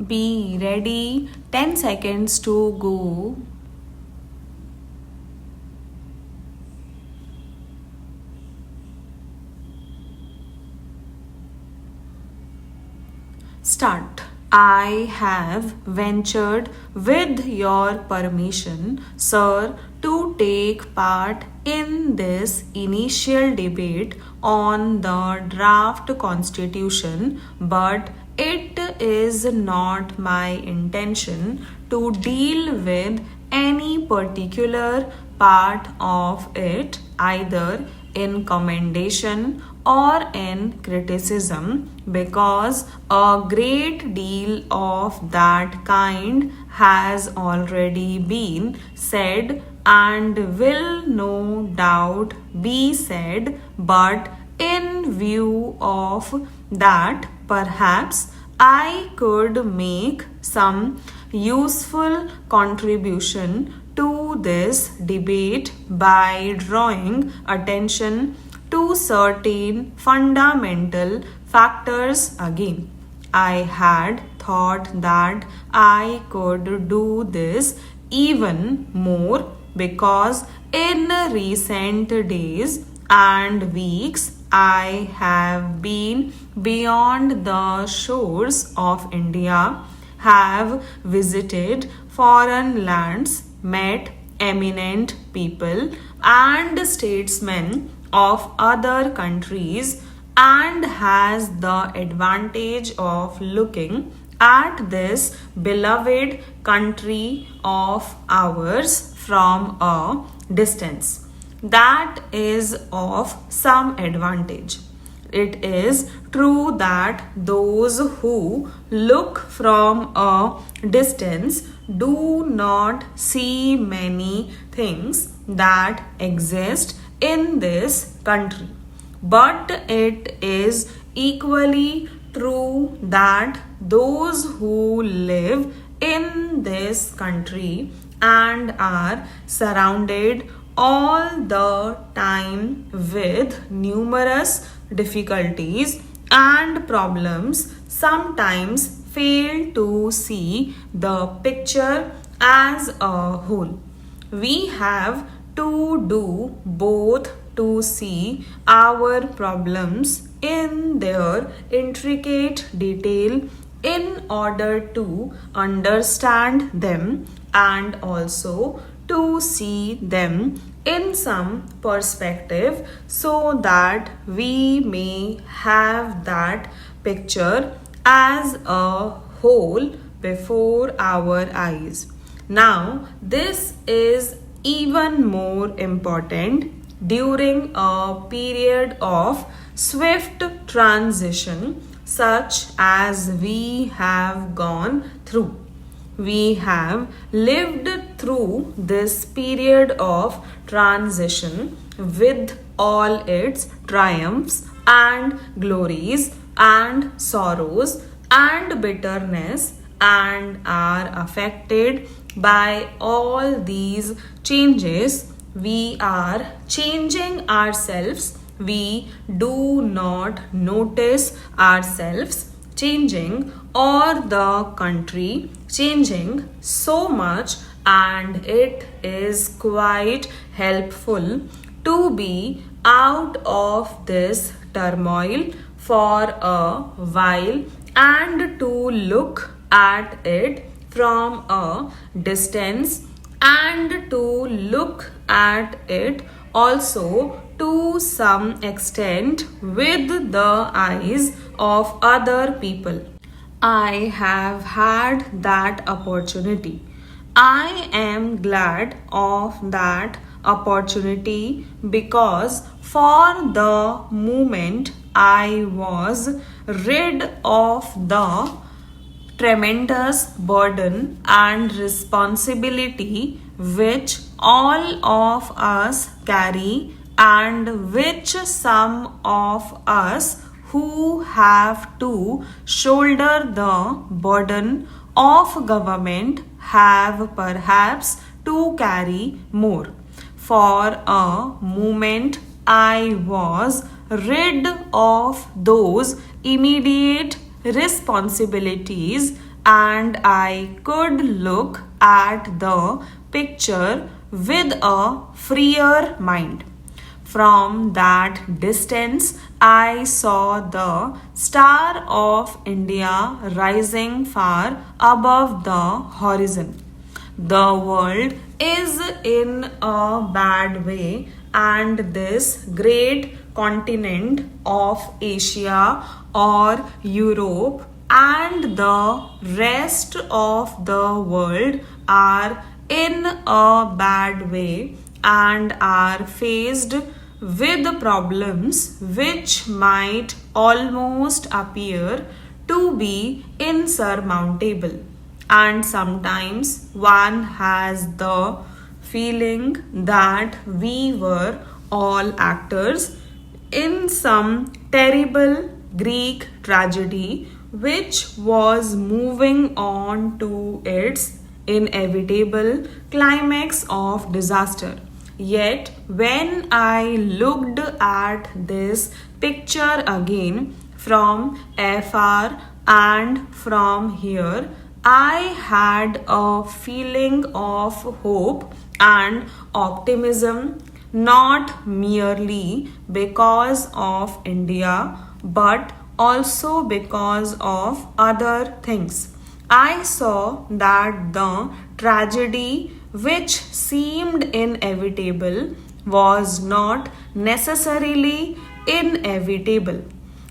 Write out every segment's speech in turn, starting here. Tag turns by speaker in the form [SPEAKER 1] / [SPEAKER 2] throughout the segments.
[SPEAKER 1] Be ready. 10 seconds to go. Start. I have ventured with your permission, sir, to take part in this initial debate on the draft constitution, but it is not my intention to deal with any particular part of it, either in commendation or in criticism, because a great deal of that kind has already been said and will no doubt be said, but in view of that, perhaps I could make some useful contribution to this debate by drawing attention to certain fundamental factors again. I had thought that I could do this even more because in recent days and weeks I have been beyond the shores of India, have visited foreign lands, met eminent people and statesmen of other countries, and has the advantage of looking at this beloved country of ours from a distance. That is of some advantage. It is true that those who look from a distance do not see many things that exist in this country. But it is equally true that those who live in this country and are surrounded all the time with numerous difficulties and problems sometimes fail to see the picture as a whole. We have to do both to see our problems in their intricate detail in order to understand them, and also to see them in some perspective so that we may have that picture as a whole before our eyes. Now, this is even more important during a period of swift transition such as we have gone through. We have lived through this period of transition with all its triumphs and glories and sorrows and bitterness, and are affected by all these changes. We are changing ourselves. We do not notice ourselves changing or the country changing so much, and it is quite helpful to be out of this turmoil for a while and to look at it from a distance, and to look at it also to some extent with the eyes of other people. I have had that opportunity. I am glad of that opportunity because for the moment I was rid of the tremendous burden and responsibility which all of us carry, and which some of us who have to shoulder the burden of government have perhaps to carry more. For a moment I was rid of those immediate responsibilities and I could look at the picture with a freer mind. From that distance, I saw the star of India rising far above the horizon. The world is in a bad way, and this great continent of Asia or Europe and the rest of the world are in a bad way and are faced with problems which might almost appear to be insurmountable. And sometimes one has the feeling that we were all actors in some terrible Greek tragedy which was moving on to its inevitable climax of disaster. Yet, when I looked at this picture again from afar and from here, I had a feeling of hope and optimism, not merely because of India but also because of other things. I saw that the tragedy which seemed inevitable was not necessarily inevitable,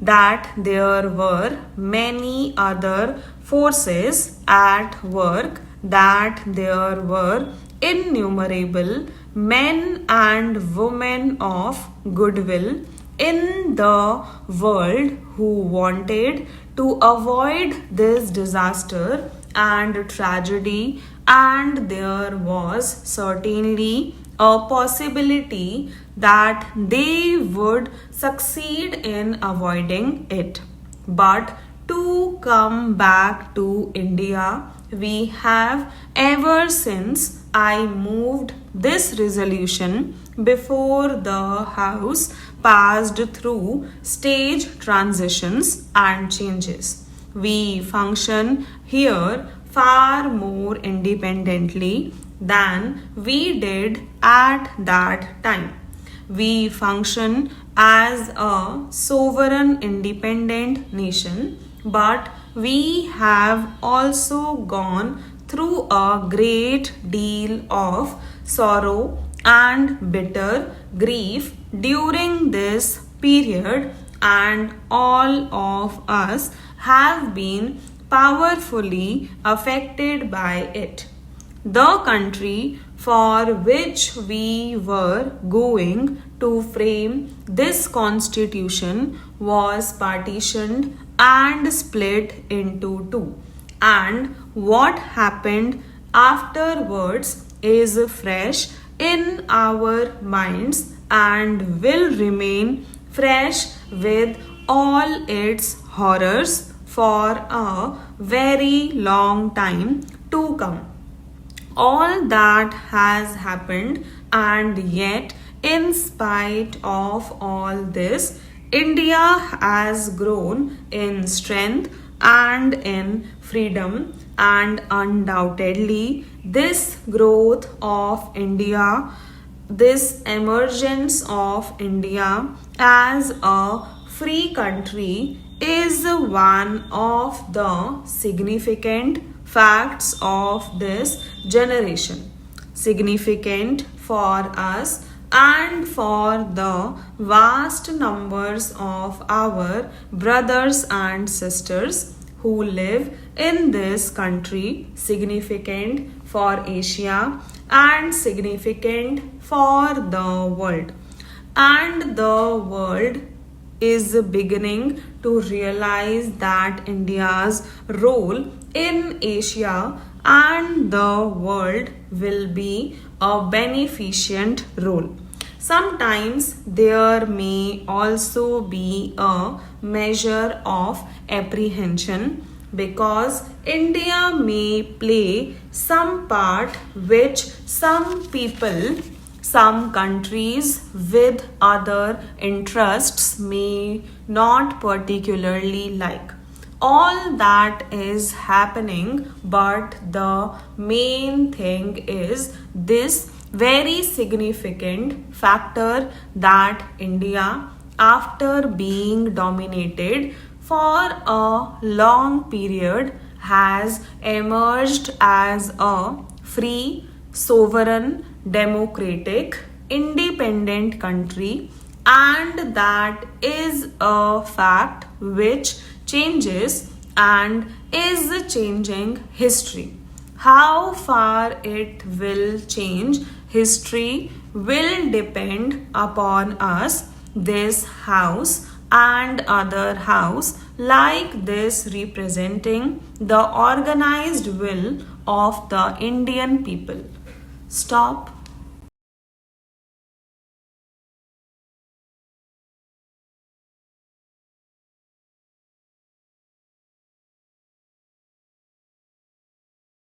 [SPEAKER 1] that there were many other forces at work, that there were innumerable men and women of goodwill in the world who wanted to avoid this disaster and tragedy, and there was certainly a possibility that they would succeed in avoiding it. But to come back to India, we have ever since I moved this resolution before the House passed through stage transitions and changes. We function here far more independently than we did at that time. We function as a sovereign independent nation, but we have also gone through a great deal of sorrow and bitter grief during this period, and all of us have been powerfully affected by it. The country for which we were going to frame this constitution was partitioned and split into two. And what happened afterwards is fresh in our minds and will remain fresh with all its horrors for a very long time to come. All that has happened, and yet, in spite of all this, India has grown in strength and in freedom, and undoubtedly, this growth of India, this emergence of India as a free country is one of the significant facts of this generation. Significant for us and for the vast numbers of our brothers and sisters who live in this country, significant for Asia and significant for the world. And the world is beginning to realize that India's role in Asia and the world will be a beneficent role. Sometimes there may also be a measure of apprehension because India may play some part which some people, some countries with other interests may not particularly like. all that is happening, but the main thing is this very significant factor that India, after being dominated for a long period, has emerged as a free, sovereign, democratic, independent country, and that is a fact which changes and is changing history. How far it will change history will depend upon us, this house and other house like this representing the organized will of the Indian people. Stop.